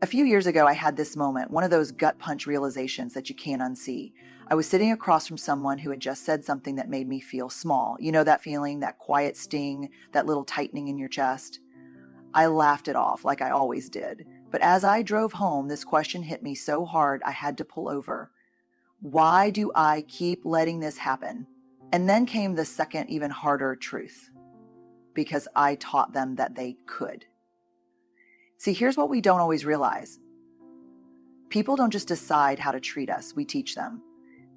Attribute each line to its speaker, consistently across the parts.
Speaker 1: A few years ago, I had this moment, one of those gut punch realizations that you can't unsee. I was sitting across from someone who had just said something that made me feel small. You know that feeling, that quiet sting, that little tightening in your chest? I laughed it off like I always did. But as I drove home, this question hit me so hard I had to pull over. Why do I keep letting this happen? And then came the second, even harder truth. Because I taught them that they could. See, here's what we don't always realize. People don't just decide how to treat us, we teach them.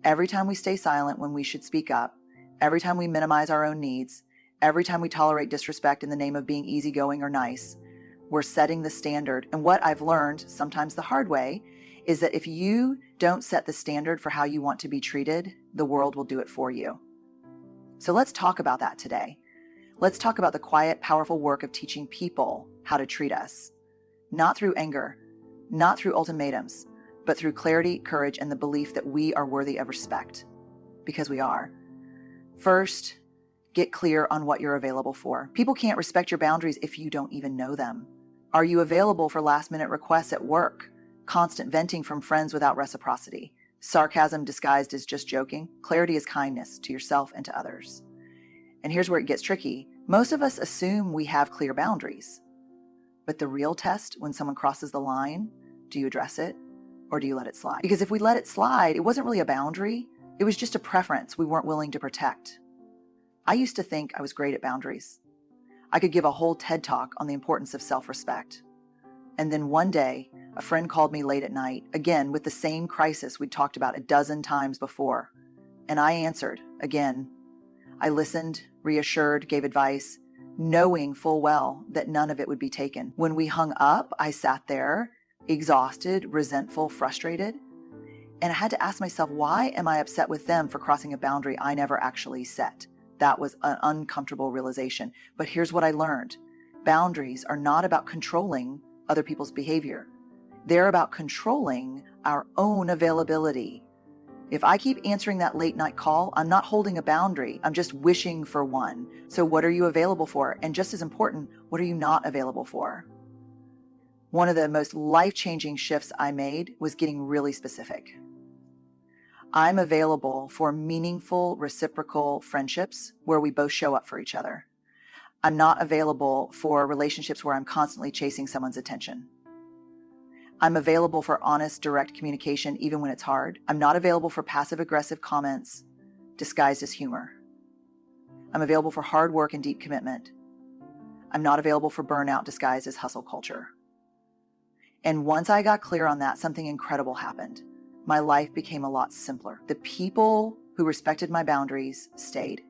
Speaker 1: Every time we stay silent when we should speak up, every time we minimize our own needs, every time we tolerate disrespect in the name of being easygoing or nice, we're setting the standard. And what I've learned, sometimes the hard way, is that if you don't set the standard for how you want to be treated, the world will do it for you. So let's talk about that today. Let's talk about the quiet, powerful work of teaching people how to treat us. Not through anger, not through ultimatums, but through clarity, courage, and the belief that we are worthy of respect. Because we are. First, get clear on what you're available for. People can't respect your boundaries if you don't even know them. Are you available for last-minute requests at work? Constant venting from friends without reciprocity? Sarcasm disguised as just joking? Clarity is kindness to yourself and to others. And here's where it gets tricky. Most of us assume we have clear boundaries. But the real test, when someone crosses the line, do you address it or do you let it slide? Because if we let it slide, it wasn't really a boundary. It was just a preference we weren't willing to protect. I used to think I was great at boundaries. I could give a whole TED talk on the importance of self-respect. And then one day, a friend called me late at night, again with the same crisis we'd talked about a dozen times before. And I answered, again. I listened, reassured, gave advice, knowing full well that none of it would be taken. When we hung up, I sat there, exhausted, resentful, frustrated, and I had to ask myself, why am I upset with them for crossing a boundary I never actually set? That was an uncomfortable realization. But here's what I learned. Boundaries are not about controlling other people's behavior. They're about controlling our own availability. If I keep answering that late night call, I'm not holding a boundary. I'm just wishing for one. So what are you available for? And just as important, what are you not available for? One of the most life-changing shifts I made was getting really specific. I'm available for meaningful, reciprocal friendships where we both show up for each other. I'm not available for relationships where I'm constantly chasing someone's attention. I'm available for honest, direct communication even when it's hard. I'm not available for passive-aggressive comments disguised as humor. I'm available for hard work and deep commitment. I'm not available for burnout disguised as hustle culture. And once I got clear on that, something incredible happened. My life became a lot simpler. The people who respected my boundaries stayed,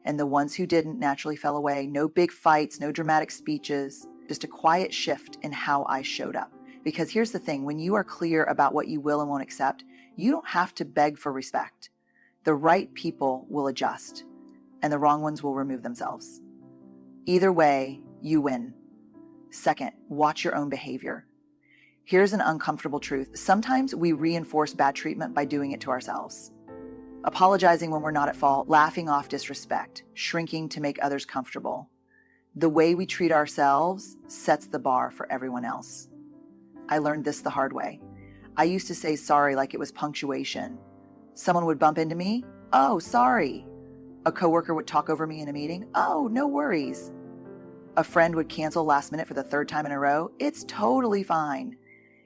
Speaker 1: and the ones who didn't naturally fell away. No big fights, no dramatic speeches, just a quiet shift in how I showed up. Because here's the thing, when you are clear about what you will and won't accept, you don't have to beg for respect. The right people will adjust, and the wrong ones will remove themselves. Either way, you win. Second, watch your own behavior. Here's an uncomfortable truth. Sometimes we reinforce bad treatment by doing it to ourselves. Apologizing when we're not at fault, laughing off disrespect, shrinking to make others comfortable. The way we treat ourselves sets the bar for everyone else. I learned this the hard way. I used to say sorry like it was punctuation. Someone would bump into me, oh, sorry. A coworker would talk over me in a meeting, oh, no worries. A friend would cancel last minute for the third time in a row, it's totally fine.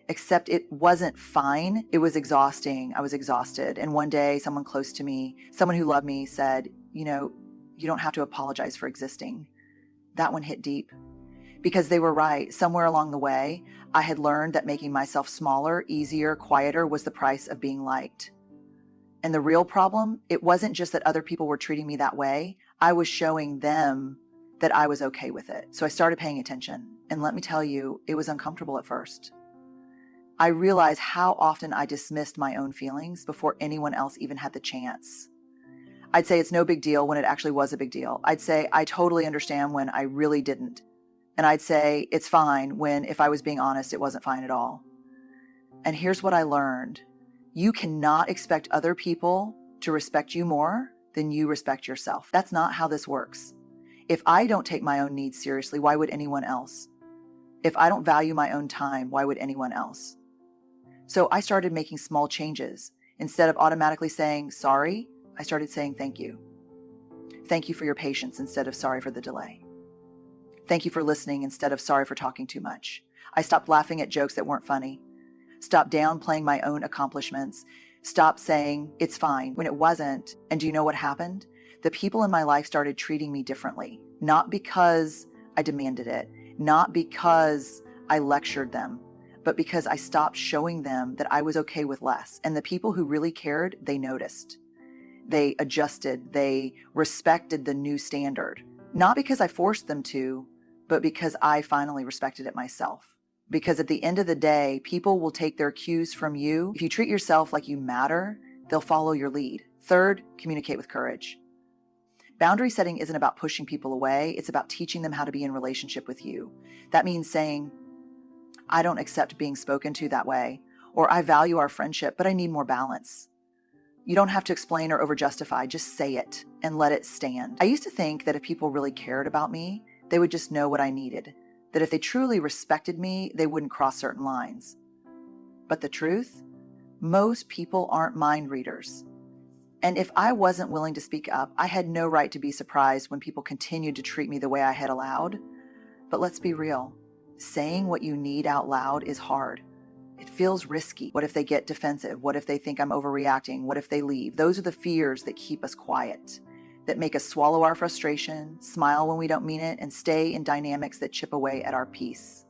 Speaker 1: Except it wasn't fine, it was exhausting. I was exhausted. And one day, someone close to me, someone who loved me said, you don't have to apologize for existing. That one hit deep. Because they were right. Somewhere along the way, I had learned that making myself smaller, easier, quieter was the price of being liked. And the real problem, it wasn't just that other people were treating me that way. I was showing them that I was okay with it. So I started paying attention. And let me tell you, it was uncomfortable at first. I realized how often I dismissed my own feelings before anyone else even had the chance. I'd say it's no big deal when it actually was a big deal. I'd say I totally understand when I really didn't. And I'd say it's fine when, if I was being honest, it wasn't fine at all. And here's what I learned. You cannot expect other people to respect you more than you respect yourself. That's not how this works. If I don't take my own needs seriously, why would anyone else? If I don't value my own time, why would anyone else? So I started making small changes. Instead of automatically saying sorry, I started saying thank you. Thank you for your patience instead of sorry for the delay. Thank you for listening instead of sorry for talking too much. I stopped laughing at jokes that weren't funny. Stopped downplaying my own accomplishments. Stopped saying it's fine when it wasn't. And do you know what happened? The people in my life started treating me differently. Not because I demanded it, not because I lectured them, but because I stopped showing them that I was okay with less. And the people who really cared, they noticed. They adjusted. They respected the new standard. Not because I forced them to, but because I finally respected it myself. Because at the end of the day, people will take their cues from you. If you treat yourself like you matter, they'll follow your lead. Third, communicate with courage. Boundary setting isn't about pushing people away. It's about teaching them how to be in relationship with you. That means saying, I don't accept being spoken to that way, or I value our friendship, but I need more balance. You don't have to explain or over-justify, just say it and let it stand. I used to think that if people really cared about me, they would just know what I needed, that if they truly respected me, they wouldn't cross certain lines. But the truth? Most people aren't mind readers. And if I wasn't willing to speak up, I had no right to be surprised when people continued to treat me the way I had allowed. But let's be real. Saying what you need out loud is hard. It feels risky. What if they get defensive? What if they think I'm overreacting? What if they leave? Those are the fears that keep us quiet, that make us swallow our frustration, smile when we don't mean it, and stay in dynamics that chip away at our peace.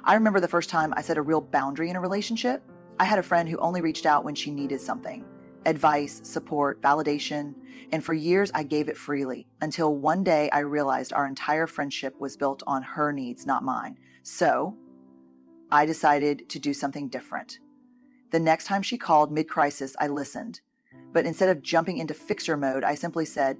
Speaker 1: I remember the first time I set a real boundary in a relationship. I had a friend who only reached out when she needed something. Advice, support, validation, and for years I gave it freely until one day I realized our entire friendship was built on her needs, not mine. So I decided to do something different. The next time she called mid-crisis, I listened. But instead of jumping into fixer mode, I simply said,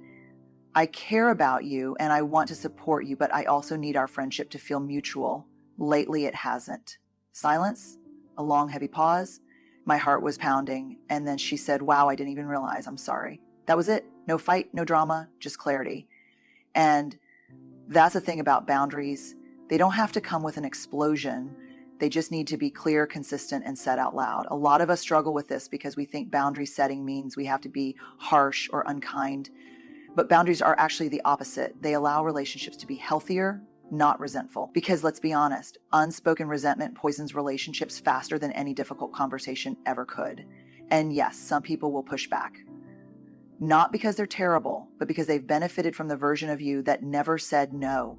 Speaker 1: I care about you and I want to support you, but I also need our friendship to feel mutual. Lately, it hasn't. Silence, a long, heavy pause. My heart was pounding, and then she said, wow, I didn't even realize, I'm sorry. That was it. No fight, no drama, just clarity. And that's the thing about boundaries. They don't have to come with an explosion. They just need to be clear, consistent, and said out loud. A lot of us struggle with this because we think boundary setting means we have to be harsh or unkind. But boundaries are actually the opposite. They allow relationships to be healthier, not resentful. Because let's be honest, unspoken resentment poisons relationships faster than any difficult conversation ever could. And yes, some people will push back. Not because they're terrible, but because they've benefited from the version of you that never said no.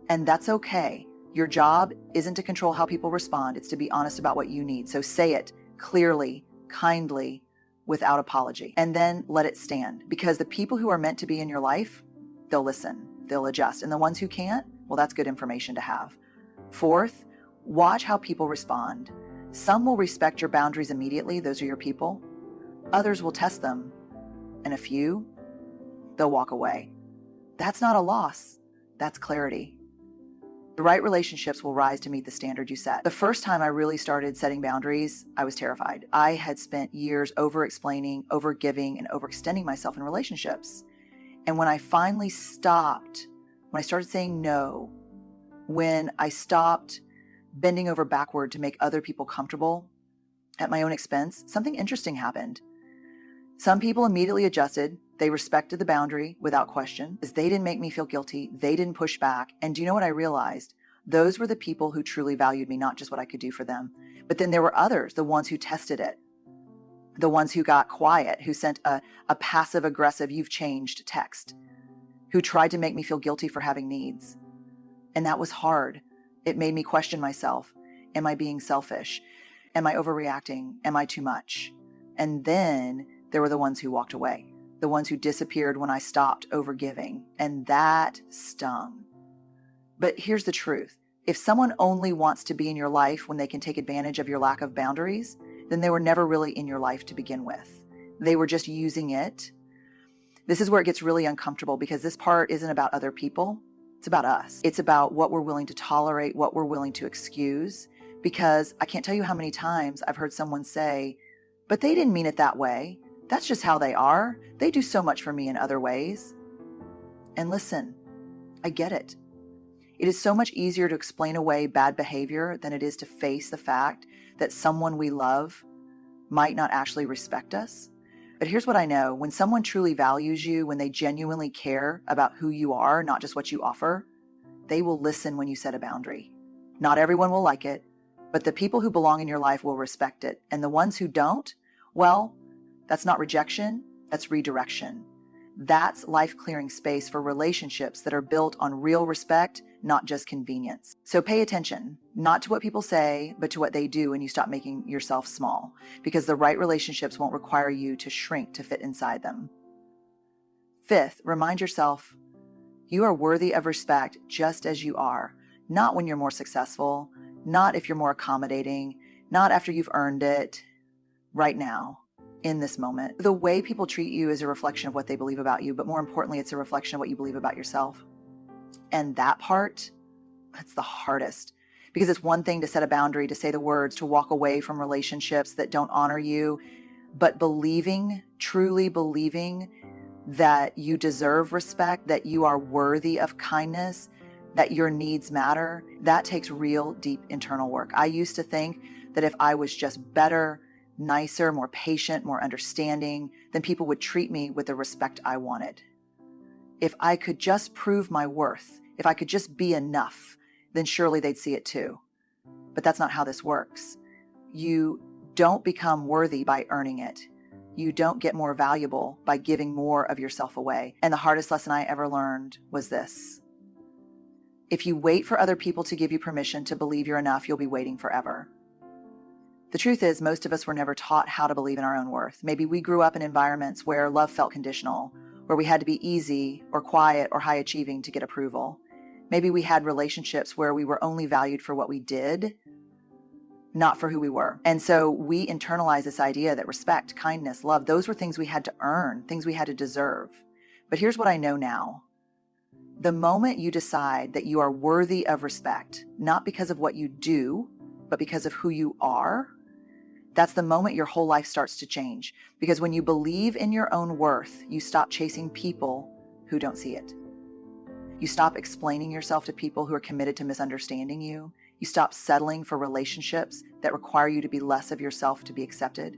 Speaker 1: And that's okay. Your job isn't to control how people respond. It's to be honest about what you need. So say it clearly, kindly, without apology. And then let it stand. Because the people who are meant to be in your life, they'll listen, they'll adjust. And the ones who can't, well, that's good information to have. Fourth, watch how people respond. Some will respect your boundaries immediately. Those are your people. Others will test them. And a few, they'll walk away. That's not a loss. That's clarity. The right relationships will rise to meet the standard you set. The first time I really started setting boundaries, I was terrified. I had spent years over-explaining, over-giving, and overextending myself in relationships. And when I finally stopped, when I started saying no, when I stopped bending over backward to make other people comfortable at my own expense, something interesting happened. Some people immediately adjusted. They respected the boundary without question, as they didn't make me feel guilty. They didn't push back. And do you know what I realized? Those were the people who truly valued me, not just what I could do for them. But then there were others, the ones who tested it, the ones who got quiet, who sent a passive-aggressive, you've changed text, who tried to make me feel guilty for having needs. And that was hard. It made me question myself. Am I being selfish? Am I overreacting? Am I too much? And then there were the ones who walked away, the ones who disappeared when I stopped overgiving. And that stung. But here's the truth. If someone only wants to be in your life when they can take advantage of your lack of boundaries, then they were never really in your life to begin with. They were just using it. This is where it gets really uncomfortable because this part isn't about other people. It's about us. It's about what we're willing to tolerate, what we're willing to excuse. Because I can't tell you how many times I've heard someone say, but they didn't mean it that way. That's just how they are. They do so much for me in other ways. And listen, I get it. It is so much easier to explain away bad behavior than it is to face the fact that someone we love might not actually respect us. But here's what I know. When someone truly values you, when they genuinely care about who you are, not just what you offer, they will listen when you set a boundary. Not everyone will like it, but the people who belong in your life will respect it. And the ones who don't, well, that's not rejection, that's redirection. That's life-clearing space for relationships that are built on real respect, not just convenience. So pay attention, not to what people say, but to what they do, and you stop making yourself small, because the right relationships won't require you to shrink to fit inside them. Fifth, remind yourself, you are worthy of respect just as you are, not when you're more successful, not if you're more accommodating, not after you've earned it, right now. In this moment. The way people treat you is a reflection of what they believe about you, but more importantly, it's a reflection of what you believe about yourself. And that part, that's the hardest, because it's one thing to set a boundary, to say the words, to walk away from relationships that don't honor you, but believing, truly believing that you deserve respect, that you are worthy of kindness, that your needs matter, that takes real deep internal work. I used to think that if I was just better, nicer, more patient, more understanding, then people would treat me with the respect I wanted. If I could just prove my worth, if I could just be enough, then surely they'd see it too. But that's not how this works. You don't become worthy by earning it. You don't get more valuable by giving more of yourself away. And the hardest lesson I ever learned was this. If you wait for other people to give you permission to believe you're enough, you'll be waiting forever. The truth is, most of us were never taught how to believe in our own worth. Maybe we grew up in environments where love felt conditional, where we had to be easy or quiet or high achieving to get approval. Maybe we had relationships where we were only valued for what we did, not for who we were. And so we internalize this idea that respect, kindness, love, those were things we had to earn, things we had to deserve. But here's what I know now. The moment you decide that you are worthy of respect, not because of what you do, but because of who you are, that's the moment your whole life starts to change. Because when you believe in your own worth, you stop chasing people who don't see it. You stop explaining yourself to people who are committed to misunderstanding you. You stop settling for relationships that require you to be less of yourself to be accepted.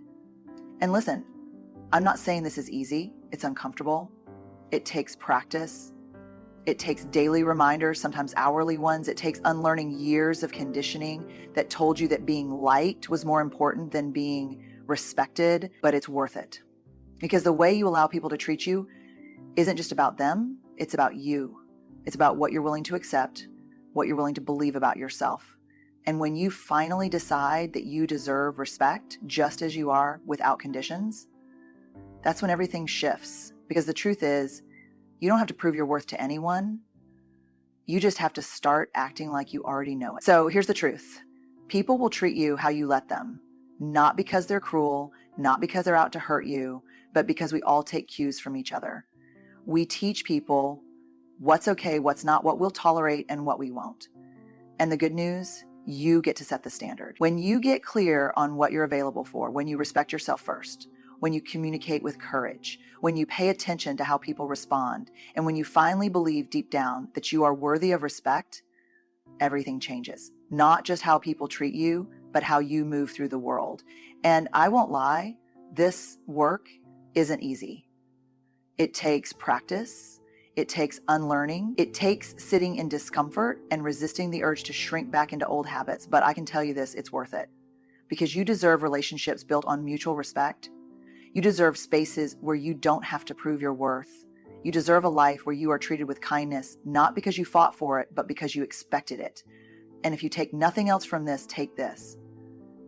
Speaker 1: And listen, I'm not saying this is easy. It's uncomfortable. It takes practice. It takes daily reminders, sometimes hourly ones. It takes unlearning years of conditioning that told you that being liked was more important than being respected, but it's worth it. Because the way you allow people to treat you isn't just about them, it's about you. It's about what you're willing to accept, what you're willing to believe about yourself. And when you finally decide that you deserve respect just as you are without conditions, that's when everything shifts. Because the truth is, you don't have to prove your worth to anyone. You just have to start acting like you already know it. So here's the truth. People will treat you how you let them, not because they're cruel, not because they're out to hurt you, but because we all take cues from each other. We teach people what's okay, what's not, what we'll tolerate, and what we won't. And the good news, you get to set the standard. When you get clear on what you're available for, when you respect yourself first, when you communicate with courage, when you pay attention to how people respond, and when you finally believe deep down that you are worthy of respect, everything changes. Not just how people treat you, but how you move through the world. And I won't lie, this work isn't easy. It takes practice. It takes unlearning. It takes sitting in discomfort and resisting the urge to shrink back into old habits. But I can tell you this, it's worth it. Because you deserve relationships built on mutual respect. You deserve spaces where you don't have to prove your worth. You deserve a life where you are treated with kindness, not because you fought for it, but because you expected it. And if you take nothing else from this, take this.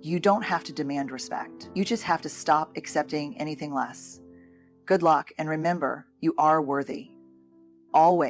Speaker 1: You don't have to demand respect. You just have to stop accepting anything less. Good luck, and remember, you are worthy. Always.